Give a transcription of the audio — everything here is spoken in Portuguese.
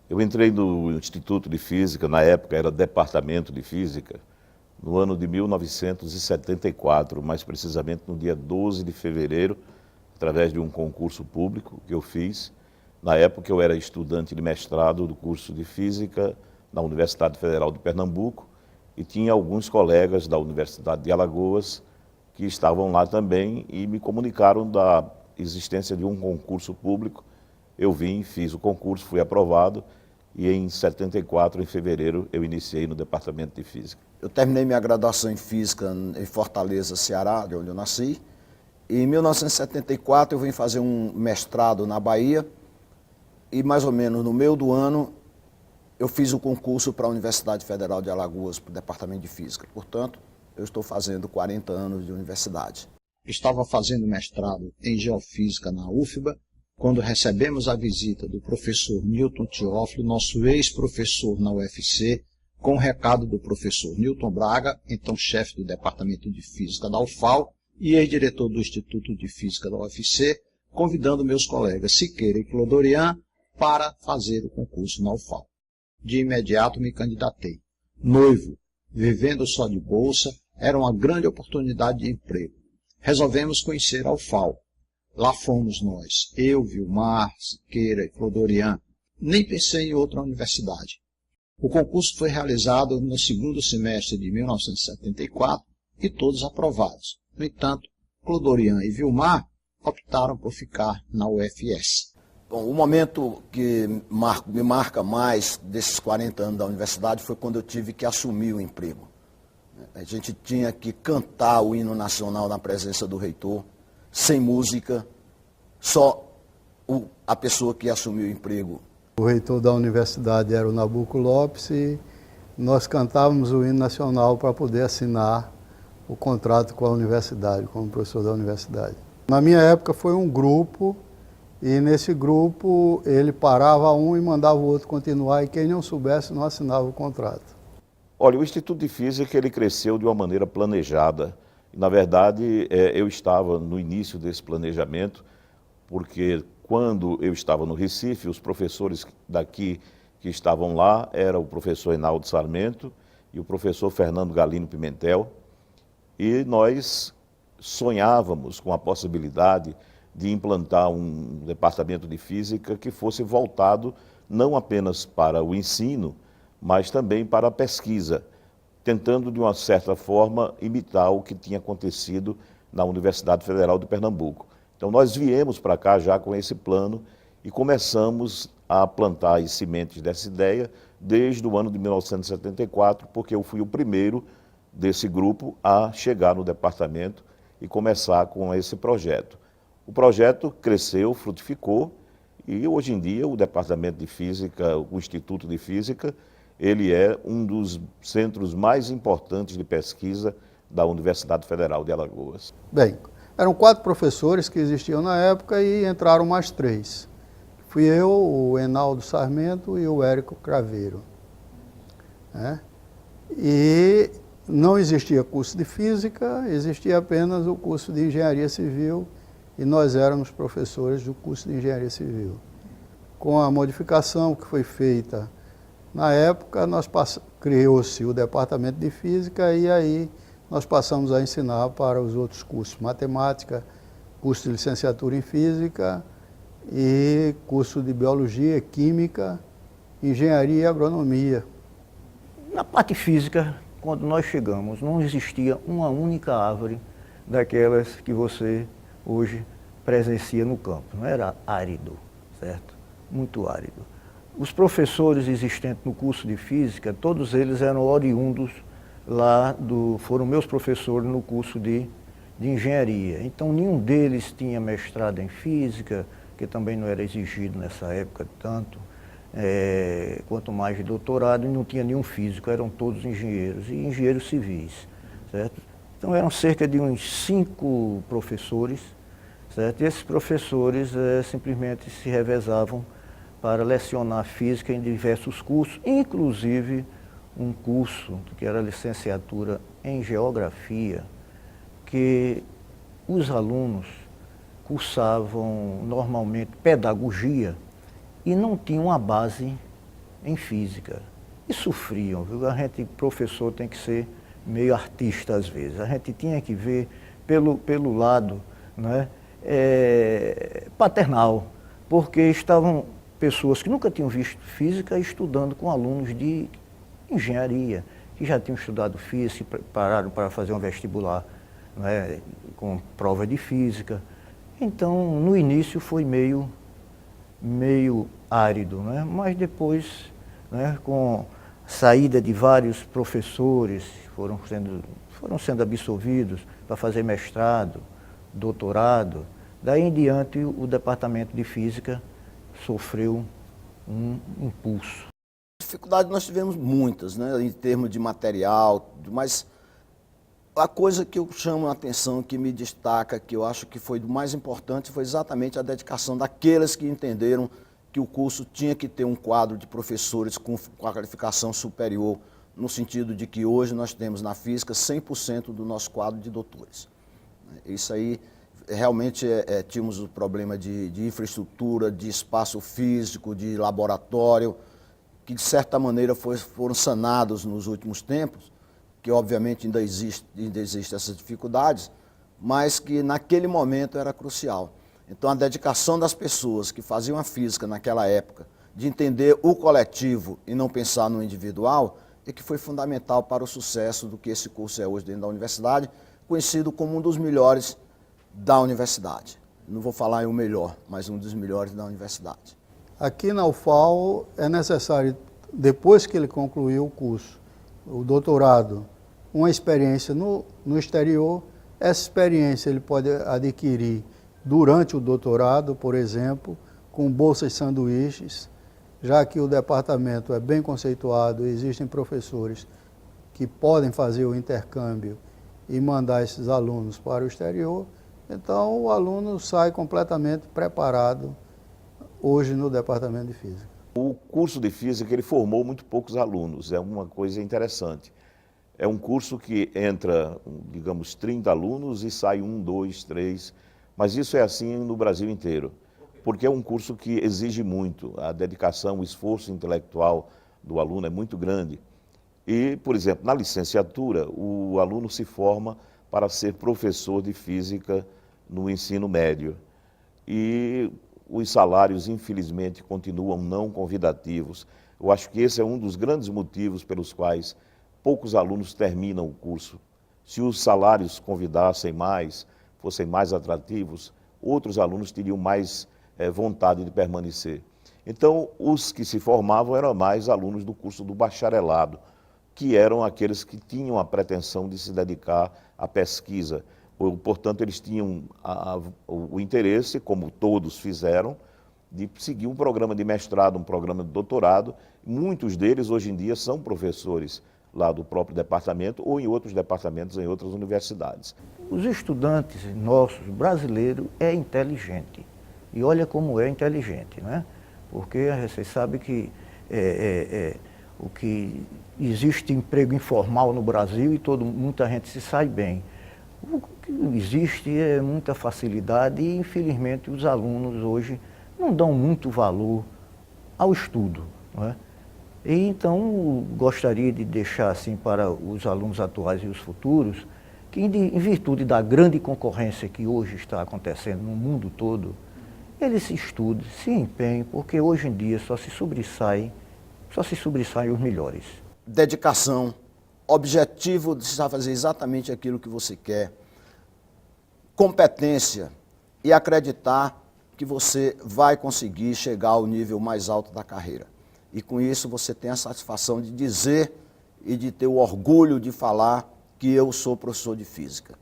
Eu entrei no Instituto de Física, na época era Departamento de Física, no ano de 1974, mais precisamente no dia 12 de fevereiro, através de um concurso público que eu fiz. Na época eu era estudante de mestrado do curso de Física na Universidade Federal de Pernambuco e tinha alguns colegas da Universidade de Alagoas que estavam lá também e me comunicaram da existência de um concurso público. Eu vim, fiz o concurso, fui aprovado e em 74, em fevereiro, eu iniciei no Departamento de Física. Eu terminei minha graduação em Física em Fortaleza, Ceará, de onde eu nasci. E em 1974 eu vim fazer um mestrado na Bahia e mais ou menos no meio do ano eu fiz o concurso para a Universidade Federal de Alagoas, para o Departamento de Física. Portanto, eu estou fazendo 40 anos de universidade. Estava fazendo mestrado em Geofísica na UFBA, quando recebemos a visita do professor Newton Teófilo, nosso ex-professor na UFC, com o recado do professor Newton Braga, então chefe do Departamento de Física da UFAL e ex-diretor do Instituto de Física da UFC, convidando meus colegas Siqueira e Clodorian para fazer o concurso na UFAL. De imediato me candidatei. Noivo, vivendo só de bolsa, era uma grande oportunidade de emprego. Resolvemos conhecer a UFAL. Lá fomos nós, eu, Vilmar, Siqueira e Clodorian. Nem pensei em outra universidade. O concurso foi realizado no segundo semestre de 1974 e todos aprovados. No entanto, Clodorian e Vilmar optaram por ficar na UFS. Bom, o momento que me marca mais desses 40 anos da universidade foi quando eu tive que assumir o emprego. A gente tinha que cantar o hino nacional na presença do reitor, sem música, só a pessoa que assumiu o emprego. O reitor da universidade era o Nabuco Lopes e nós cantávamos o hino nacional para poder assinar o contrato com a universidade, como professor da universidade. Na minha época foi um grupo e nesse grupo ele parava um e mandava o outro continuar e quem não soubesse não assinava o contrato. Olha, o Instituto de Física ele cresceu de uma maneira planejada. Na verdade, eu estava no início desse planejamento, porque quando eu estava no Recife, os professores daqui que estavam lá eram o professor Enaldo Sarmento e o professor Fernando Galino Pimentel, e nós sonhávamos com a possibilidade de implantar um departamento de Física que fosse voltado não apenas para o ensino, mas também para a pesquisa, tentando de uma certa forma imitar o que tinha acontecido na Universidade Federal de Pernambuco. Então nós viemos para cá já com esse plano e começamos a plantar as sementes dessa ideia desde o ano de 1974, porque eu fui o primeiro desse grupo a chegar no departamento e começar com esse projeto. O projeto cresceu, frutificou e hoje em dia o Departamento de Física, o Instituto de Física, ele é um dos centros mais importantes de pesquisa da Universidade Federal de Alagoas. Bem, eram 4 professores que existiam na época e entraram mais 3. Fui eu, o Enaldo Sarmento e o Érico Craveiro. E não existia curso de Física, existia apenas o curso de Engenharia Civil e nós éramos professores do curso de Engenharia Civil. Com a modificação que foi feita na época, criou-se o Departamento de Física e aí nós passamos a ensinar para os outros cursos, matemática, curso de licenciatura em Física e curso de Biologia, Química, Engenharia e Agronomia. Na parte física, quando nós chegamos, não existia uma única árvore daquelas que você hoje presencia no campo. Não era árido, certo? Muito árido. Os professores existentes no curso de Física, todos eles eram oriundos foram meus professores no curso de Engenharia. Então, nenhum deles tinha mestrado em Física, que também não era exigido nessa época tanto, quanto mais de doutorado, e não tinha nenhum físico, eram todos engenheiros, e engenheiros civis, certo? Então, eram cerca de uns 5 professores, certo? E esses professores simplesmente se revezavam para lecionar Física em diversos cursos, inclusive um curso que era licenciatura em Geografia, que os alunos cursavam normalmente pedagogia e não tinham a base em física. E sofriam, viu? A gente, professor, tem que ser meio artista às vezes. A gente tinha que ver pelo lado, né, paternal, porque estavam pessoas que nunca tinham visto física estudando com alunos de engenharia, que já tinham estudado física e prepararam para fazer um vestibular, né, com prova de física. Então, no início foi meio árido, né? Mas depois, né, com a saída de vários professores, foram sendo absolvidos para fazer mestrado, doutorado, daí em diante o departamento de física sofreu um impulso. Dificuldades nós tivemos muitas, né, em termos de material, mas a coisa que eu chamo a atenção, que me destaca, que eu acho que foi do mais importante, foi exatamente a dedicação daqueles que entenderam que o curso tinha que ter um quadro de professores com a qualificação superior, no sentido de que hoje nós temos na física 100% do nosso quadro de doutores. Isso aí, realmente, tínhamos o problema de infraestrutura, de espaço físico, de laboratório, que de certa maneira foram sanados nos últimos tempos, que obviamente ainda existem essas dificuldades, mas que naquele momento era crucial. Então a dedicação das pessoas que faziam a física naquela época, de entender o coletivo e não pensar no individual, é que foi fundamental para o sucesso do que esse curso é hoje dentro da universidade, conhecido como um dos melhores da universidade. Não vou falar em o melhor, mas um dos melhores da universidade. Aqui na UFAL é necessário, depois que ele concluiu o curso, o doutorado, uma experiência no exterior. Essa experiência ele pode adquirir durante o doutorado, por exemplo, com bolsas sanduíches, já que o departamento é bem conceituado, existem professores que podem fazer o intercâmbio e mandar esses alunos para o exterior. Então o aluno sai completamente preparado hoje no departamento de física. O curso de física ele formou muito poucos alunos, é uma coisa interessante. É um curso que entra, digamos, 30 alunos e sai 1, 2, 3, mas isso é assim no Brasil inteiro, porque é um curso que exige muito, a dedicação, o esforço intelectual do aluno é muito grande. E, por exemplo, na licenciatura, o aluno se forma para ser professor de física no ensino médio. E os salários, infelizmente, continuam não convidativos. Eu acho que esse é um dos grandes motivos pelos quais poucos alunos terminam o curso. Se os salários convidassem mais, fossem mais atrativos, outros alunos teriam mais vontade de permanecer. Então, os que se formavam eram mais alunos do curso do bacharelado, que eram aqueles que tinham a pretensão de se dedicar à pesquisa. Portanto, eles tinham o interesse, como todos fizeram, de seguir um programa de mestrado, um programa de doutorado. Muitos deles, hoje em dia, são professores lá do próprio departamento ou em outros departamentos, em outras universidades. Os estudantes nossos, brasileiros, é inteligente. E olha como é inteligente, né? Porque você sabe que o que existe emprego informal no Brasil e muita gente se sai bem. O que existe é muita facilidade e, infelizmente, os alunos hoje não dão muito valor ao estudo, não é? E então, gostaria de deixar assim para os alunos atuais e os futuros, que em virtude da grande concorrência que hoje está acontecendo no mundo todo, eles se estudem, se empenhem, porque hoje em dia só se sobressaem os melhores. Dedicação, objetivo de fazer exatamente aquilo que você quer, competência e acreditar que você vai conseguir chegar ao nível mais alto da carreira. E com isso você tem a satisfação de dizer e de ter o orgulho de falar que eu sou professor de física.